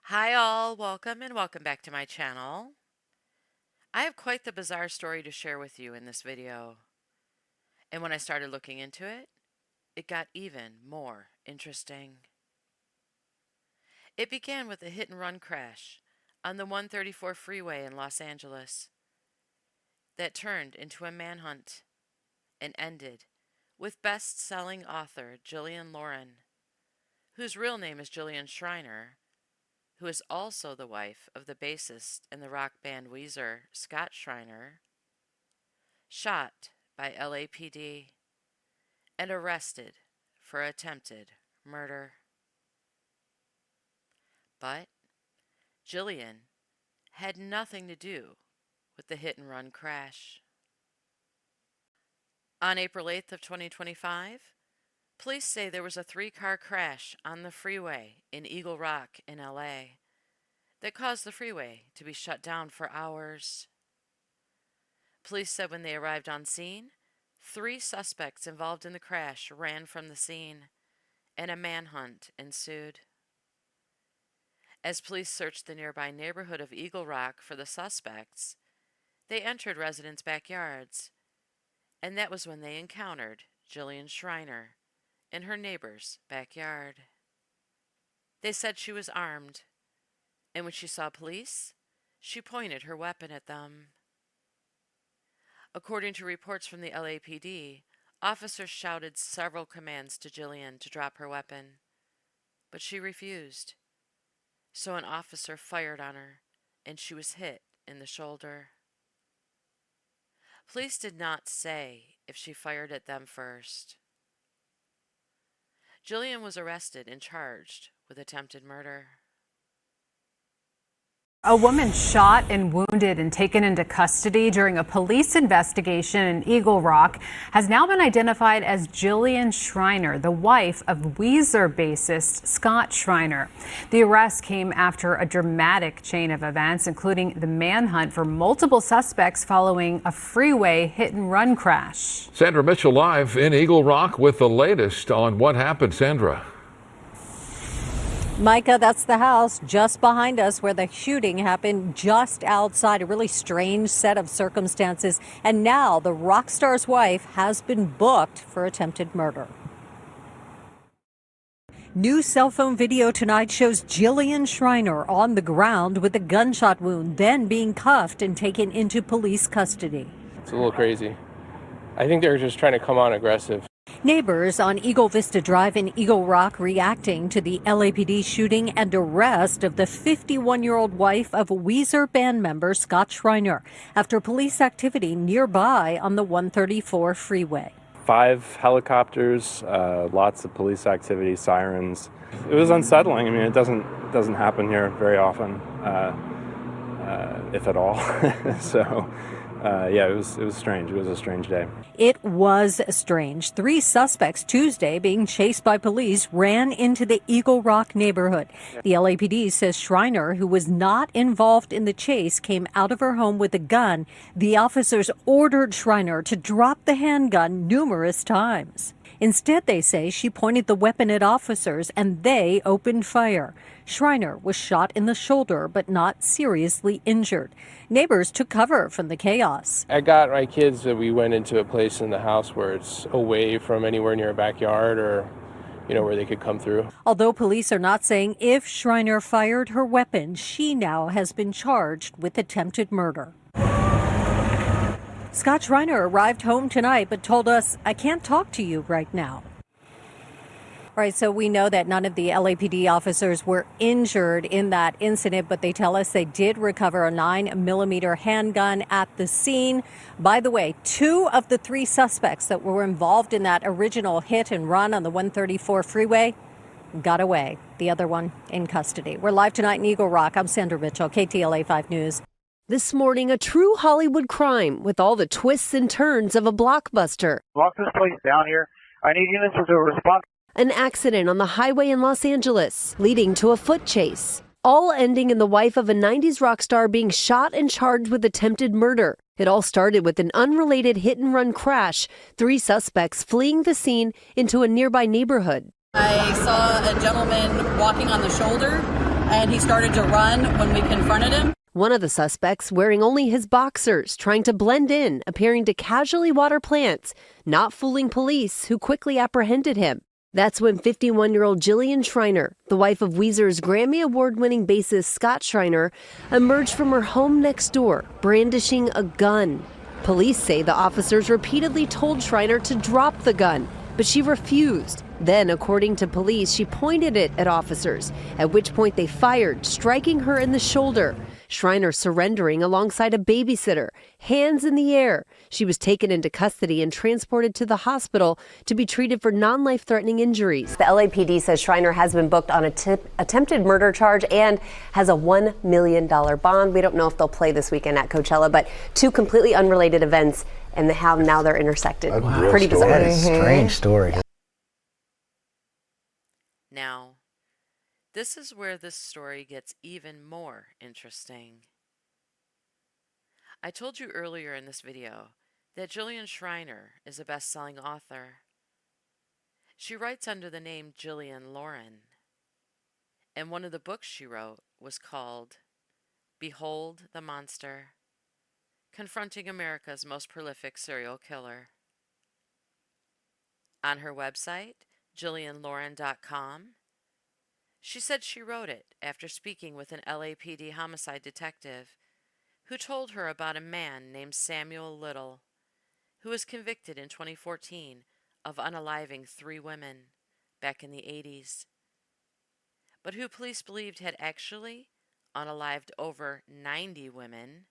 Hi all, welcome and welcome back to my channel. I have quite the bizarre story to share with you in this video. And when I started looking into it, it got even more interesting. It began with a hit-and-run crash on the 134 freeway in Los Angeles that turned into a manhunt and ended with best-selling author Jillian Lauren, whose real name is Jillian Schreiner, who is also the wife of the bassist in the rock band Weezer, Scott Schreiner, shot by LAPD and arrested for attempted murder. But Jillian had nothing to do with the hit-and-run crash. On April 8th of 2025, police say there was a 3-car crash on the freeway in Eagle Rock in LA that caused the freeway to be shut down for hours. Police said when they arrived on scene, 3 suspects involved in the crash ran from the scene, and a manhunt ensued. As police searched the nearby neighborhood of Eagle Rock for the suspects, they entered residents' backyards, and that was when they encountered Jillian Schreiner in her neighbor's backyard. They said she was armed, and when she saw police, she pointed her weapon at them. According to reports from the LAPD, officers shouted several commands to Jillian to drop her weapon, but she refused. So an officer fired on her, and she was hit in the shoulder. Police did not say if she fired at them first. Jillian was arrested and charged with attempted murder. A woman shot and wounded and taken into custody during a police investigation in Eagle Rock has now been identified as Jillian Schreiner, the wife of Weezer bassist Scott Schreiner. The arrest came after a dramatic chain of events, including the manhunt for multiple suspects following a freeway hit-and-run crash. Sandra Mitchell live in Eagle Rock with the latest on what happened. Sandra. Micah, that's the house just behind us where the shooting happened, just outside. A really strange set of circumstances. And now the rock star's wife has been booked for attempted murder. New cell phone video tonight shows Jillian Schreiner on the ground with a gunshot wound, then being cuffed and taken into police custody. It's a little crazy. I think they're just trying to come on aggressive. Neighbors on Eagle Vista Drive in Eagle Rock reacting to the LAPD shooting and arrest of the 51-year-old wife of Weezer band member Scott Schreiner after police activity nearby on the 134 freeway. 5 helicopters, lots of police activity, sirens. It was unsettling. I mean, it doesn't happen here very often, if at all. So. Yeah, it was strange. It was a strange day. It was strange. 3 suspects Tuesday being chased by police ran into the Eagle Rock neighborhood. The LAPD says Schreiner, who was not involved in the chase, came out of her home with a gun. The officers ordered Schreiner to drop the handgun numerous times. Instead, they say she pointed the weapon at officers and they opened fire. Schreiner was shot in the shoulder but not seriously injured. Neighbors took cover from the chaos. I got my kids that we went into a place in the house where it's away from anywhere near a backyard or, where they could come through. Although police are not saying if Schreiner fired her weapon, she now has been charged with attempted murder. Scott Schreiner arrived home tonight but told us, "I can't talk to you right now." All right, so we know that none of the LAPD officers were injured in that incident, but they tell us they did recover a 9mm handgun at the scene. By the way, 2 of the 3 suspects that were involved in that original hit and run on the 134 freeway got away. The other one in custody. We're live tonight in Eagle Rock. I'm Sandra Mitchell, KTLA 5 News. This morning, a true Hollywood crime with all the twists and turns of a blockbuster. Lock this place down here. I need units to respond. An accident on the highway in Los Angeles, leading to a foot chase. All ending in the wife of a 90s rock star being shot and charged with attempted murder. It all started with an unrelated hit-and-run crash, 3 suspects fleeing the scene into a nearby neighborhood. I saw a gentleman walking on the shoulder and he started to run when we confronted him. One of the suspects wearing only his boxers, trying to blend in, appearing to casually water plants, not fooling police who quickly apprehended him. That's when 51-year-old Jillian Schreiner, the wife of Weezer's Grammy Award-winning bassist Scott Schreiner, emerged from her home next door, brandishing a gun. Police say the officers repeatedly told Schreiner to drop the gun, but she refused. Then, according to police, she pointed it at officers, at which point they fired, striking her in the shoulder. Schreiner surrendering alongside a babysitter, hands in the air. She was taken into custody and transported to the hospital to be treated for non-life-threatening injuries. The LAPD says Schreiner has been booked on an attempted murder charge and has a $1 million bond. We don't know if they'll play this weekend at Coachella, but two completely unrelated events, and now they're intersected. Wow. Pretty bizarre. That is a strange story. Now, this is where this story gets even more interesting. I told you earlier in this video that Jillian Schreiner is a best-selling author. She writes under the name Jillian Lauren, and one of the books she wrote was called Behold the Monster: Confronting America's Most Prolific Serial Killer. On her website, JillianLauren.com, she said she wrote it after speaking with an LAPD homicide detective who told her about a man named Samuel Little, who was convicted in 2014 of unaliving 3 women back in the 80s, but who police believed had actually unalived over 90 women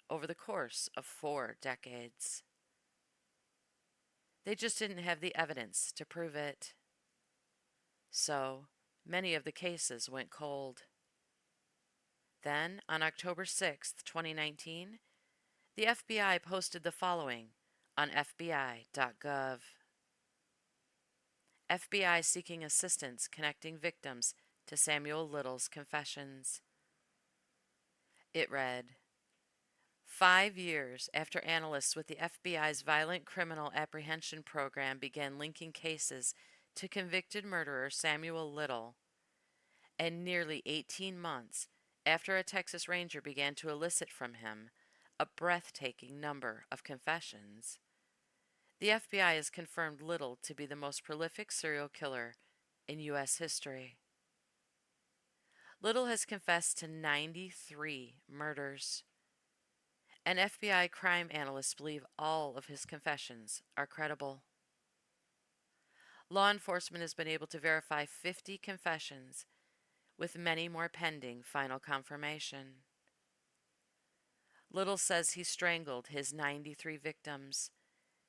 over the course of 4 decades. They just didn't have the evidence to prove it. So, many of the cases went cold. Then, on October 6, 2019, the FBI posted the following on FBI.gov. FBI seeking assistance connecting victims to Samuel Little's confessions. It read, 5 years after analysts with the FBI's Violent Criminal Apprehension Program began linking cases to convicted murderer Samuel Little, and nearly 18 months after a Texas Ranger began to elicit from him a breathtaking number of confessions, the FBI has confirmed Little to be the most prolific serial killer in U.S. history. Little has confessed to 93 murders, and FBI crime analysts believe all of his confessions are credible. Law enforcement has been able to verify 50 confessions, with many more pending final confirmation. Little says he strangled his 93 victims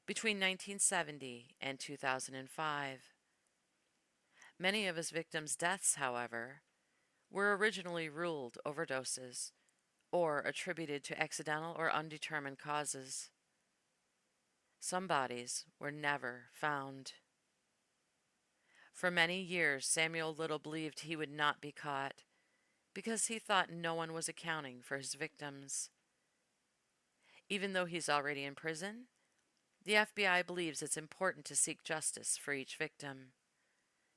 between 1970 and 2005. Many of his victims' deaths, however, were originally ruled overdoses or attributed to accidental or undetermined causes. Some bodies were never found. For many years, Samuel Little believed he would not be caught because he thought no one was accounting for his victims. Even though he's already in prison, the FBI believes it's important to seek justice for each victim,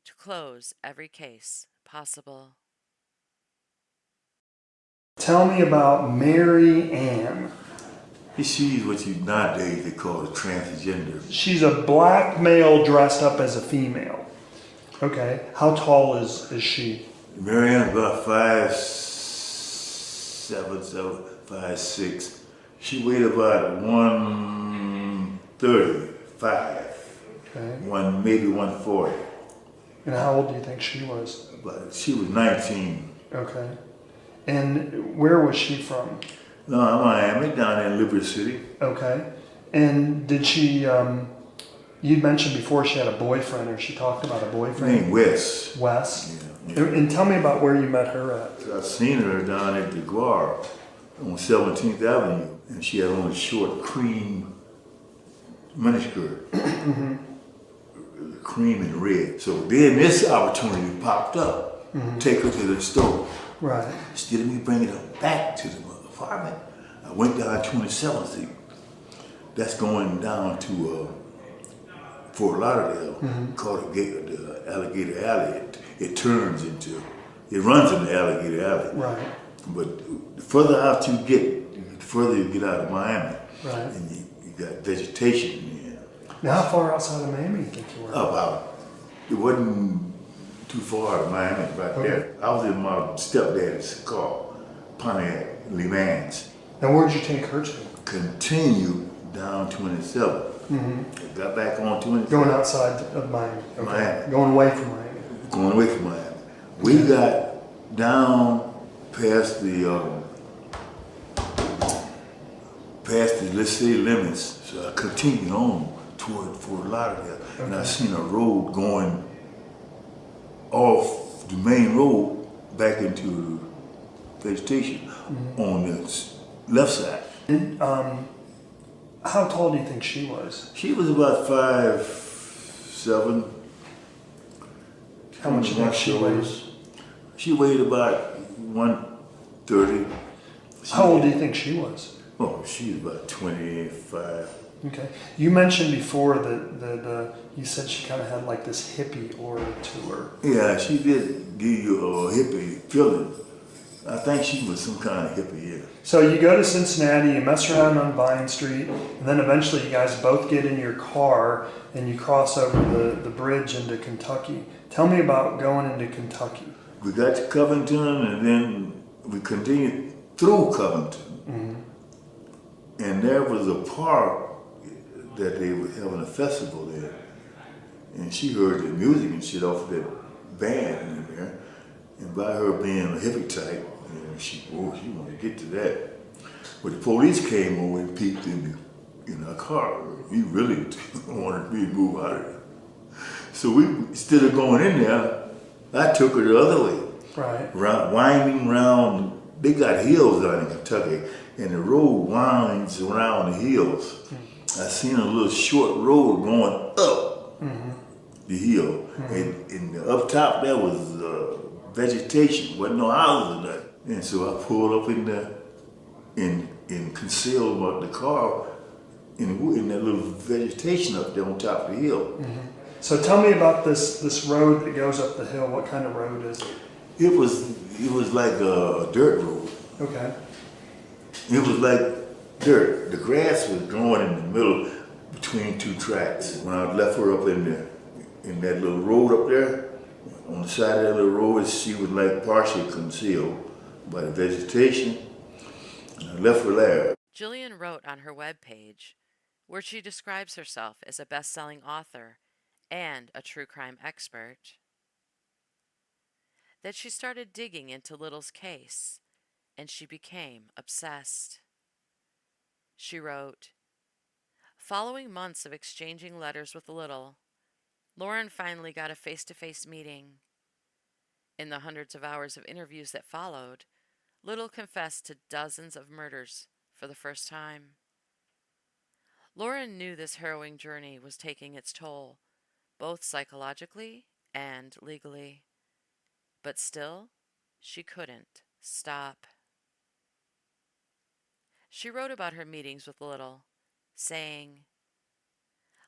to close every case possible. Tell me about Mary Ann. She's what you nowadays they call a transgender. She's a black male dressed up as a female. Okay. How tall is she? Mary Ann's about 5'7", 5'6". She weighed about 135. Okay. Maybe 140. And how old do you think she was? But she was 19. Okay. And where was she from? No, Miami, down there in Liberty City. Okay. And did she, you'd mentioned before she had a boyfriend, or she talked about a boyfriend? Named Wes. Wes? Yeah. And tell me about where you met her at. I seen her down at the Guar on 17th Avenue, and she had on a short cream miniskirt. Mm-hmm. Cream and red. So then this opportunity popped up. Mm-hmm. Take her to the store. Right. Instead of me bringing her back to the apartment, I went down 27th Street. That's going down to Fort Lauderdale, called the Alligator Alley. It turns into It runs in the Alligator Alley. Right. But the further out you get, the further you get out of Miami. Right. And you got vegetation in there. Now, how far outside of Miami do you think you were? About, it wasn't too far out of Miami, right there. I was in my stepdaddy's car, Pontiac Le Mans. Now, where'd you take her to? Continue down 27. Got back on 27. Going outside of Miami. Okay. Miami. Going away from Miami. Going away from Miami. We got down past the let's say limits. So I continued on toward Fort Lauderdale, and I seen a road going off the main road back into vegetation on the left side. And, how tall do you think she was? She was about 5'7". How much do you think she weighs? She weighed about 130. How old do you think she was? Oh, she was about 25. Okay. You mentioned before that you said she kind of had like this hippie aura to her. Yeah, she did give you a hippie feeling. I think she was some kind of hippie, yeah. So you go to Cincinnati, you mess around on Vine Street, and then eventually you guys both get in your car and you cross over the bridge into Kentucky. Tell me about going into Kentucky. We got to Covington, and then we continued through Covington. And there was a park that they were having a festival there. And she heard the music and shit off of that band in there. And by her being a hippie type, she wanted to get to that. But the police came over and peeked in our car. We really wanted me to move out of there. So we, instead of going in there, I took her the other way. Right. Winding around, they got hills out in Kentucky, and the road winds around the hills. I seen a little short road going up the hill. And up top there was vegetation, wasn't no houses or nothing. And so I pulled up in there and concealed the car in that little vegetation up there on top of the hill. So tell me about this road that goes up the hill. What kind of road is it? It was like a dirt road. Okay. It was like dirt. The grass was growing in the middle between two tracks. When I left her up in that little road up there, on the side of that little road, she was like partially concealed by the vegetation. And I left her there. Jillian wrote on her webpage, where she describes herself as a best-selling author and a true crime expert, that she started digging into Little's case, and she became obsessed. She wrote, "Following months of exchanging letters with Little, Lauren finally got a face-to-face meeting. In the hundreds of hours of interviews that followed, Little confessed to dozens of murders for the first time. Lauren knew this harrowing journey was taking its toll, both psychologically and legally. But still, she couldn't stop." She wrote about her meetings with Little, saying,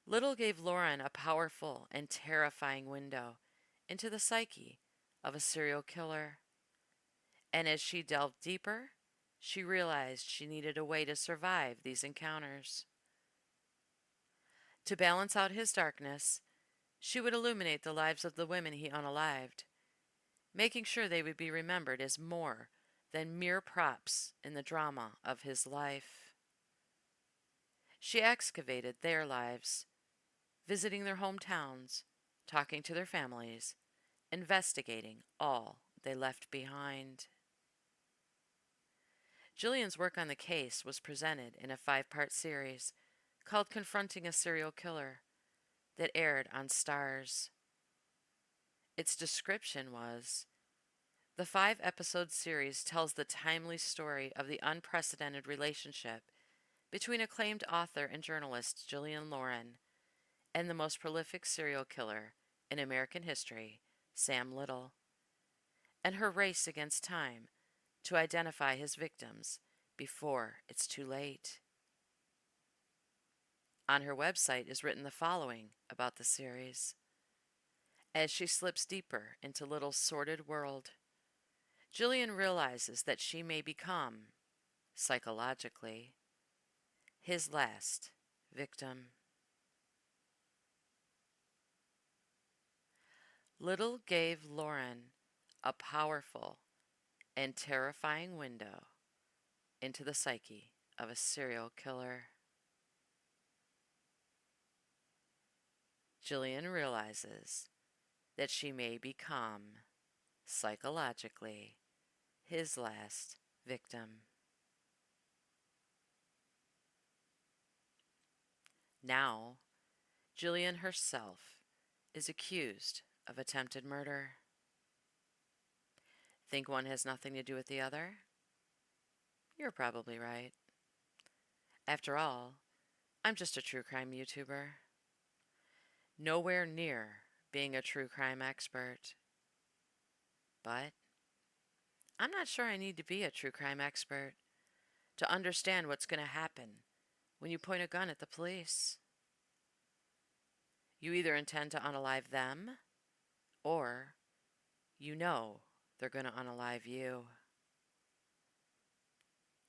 "Little gave Lauren a powerful and terrifying window into the psyche of a serial killer. And as she delved deeper, she realized she needed a way to survive these encounters. To balance out his darkness, she would illuminate the lives of the women he unalived, making sure they would be remembered as more than mere props in the drama of his life. She excavated their lives, visiting their hometowns, talking to their families, investigating all they left behind." Jillian's work on the case was presented in a 5-part series called Confronting a Serial Killer that aired on Starz. Its description was, "The 5-episode series tells the timely story of the unprecedented relationship between acclaimed author and journalist Jillian Lauren and the most prolific serial killer in American history, Sam Little, and her race against time to identify his victims before it's too late." On her website is written the following about the series. As she slips deeper into Little's sordid world, Jillian realizes that she may become, psychologically, his last victim. Little gave Lauren a powerful and terrifying window into the psyche of a serial killer. Jillian realizes that she may become, psychologically, his last victim. Now, Jillian herself is accused of attempted murder. Think one has nothing to do with the other? You're probably right. After all, I'm just a true crime YouTuber. Nowhere near being a true crime expert. But I'm not sure I need to be a true crime expert to understand what's going to happen when you point a gun at the police. You either intend to unalive them, or you know they're going to unalive you.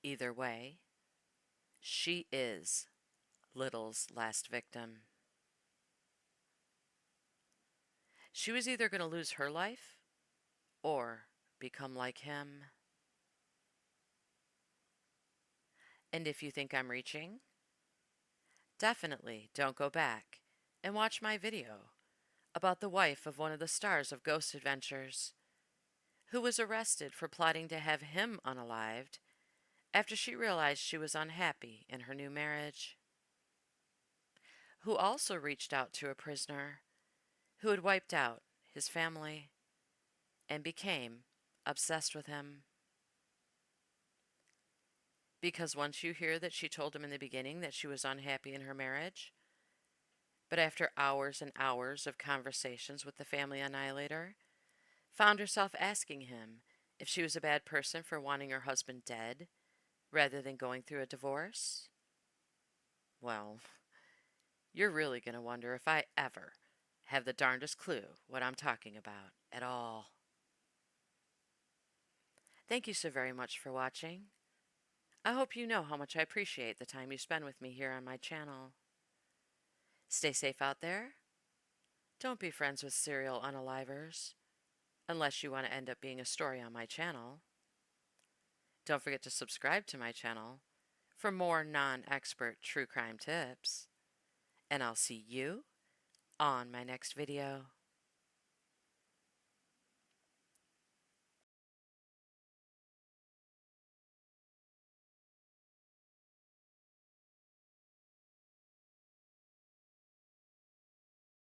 Either way, she is Little's last victim. She was either going to lose her life or become like him. And if you think I'm reaching, definitely don't go back and watch my video about the wife of one of the stars of Ghost Adventures, who was arrested for plotting to have him unalived after she realized she was unhappy in her new marriage, who also reached out to a prisoner who had wiped out his family and became obsessed with him. Because once you hear that she told him in the beginning that she was unhappy in her marriage, but after hours and hours of conversations with the family annihilator, found herself asking him if she was a bad person for wanting her husband dead rather than going through a divorce? Well, you're really going to wonder if I ever have the darndest clue what I'm talking about at all. Thank you so very much for watching. I hope you know how much I appreciate the time you spend with me here on my channel. Stay safe out there. Don't be friends with serial unalivers, unless you want to end up being a story on my channel. Don't forget to subscribe to my channel for more non-expert true crime tips. And I'll see you on my next video.